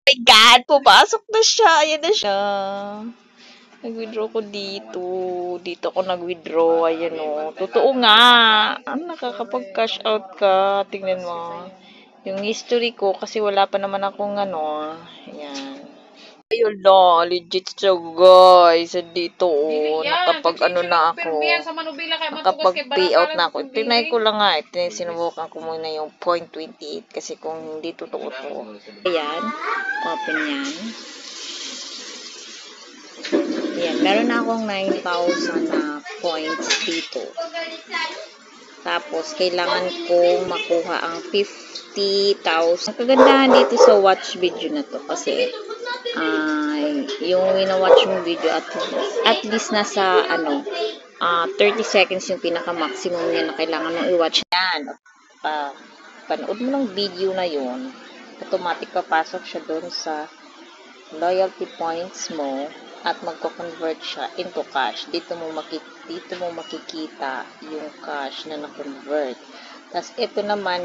My God, pumasok na siya. Ayan na siya. Nag-withdraw ko dito. Dito ko nag-withdraw. Ayan o. Totoo nga. Nakakapag-cash out ka. Tingnan mo. Yung history ko, kasi wala pa naman akong ano. Ayan. Ayun na. Legit siya guys. Dito o. Nakapag-ano na ako. Nakapag-payout na ako. Tinay ko lang nga. Sinubukan ko muna yung 0.28 kasi kung hindi totoo to. Ayan. Open yan. Ayan, meron na akong 9,000 na points dito. Tapos, kailangan kong makuha ang 50,000. Ang kagandahan dito sa watch video na to kasi yung wina-watch mo video at least nasa 30 seconds yung pinaka-maximum niya na kailangan mong i-watch yan. Panood mo ng video na yun, automatic papasok siya doon sa loyalty points mo at magko-convert siya into cash. Dito mo makikita yung cash na na-convert. Tapos ito naman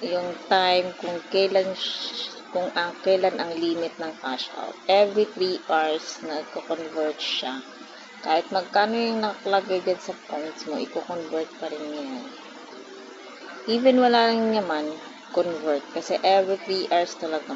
yung time kung kailan ang limit ng cash out. Every 3 hours nagko-convert siya. Kahit magkano yung nakalagay dyan sa points mo, i-convert pa rin yan. Even wala lang naman, convert. Kasi every 3 hours talaga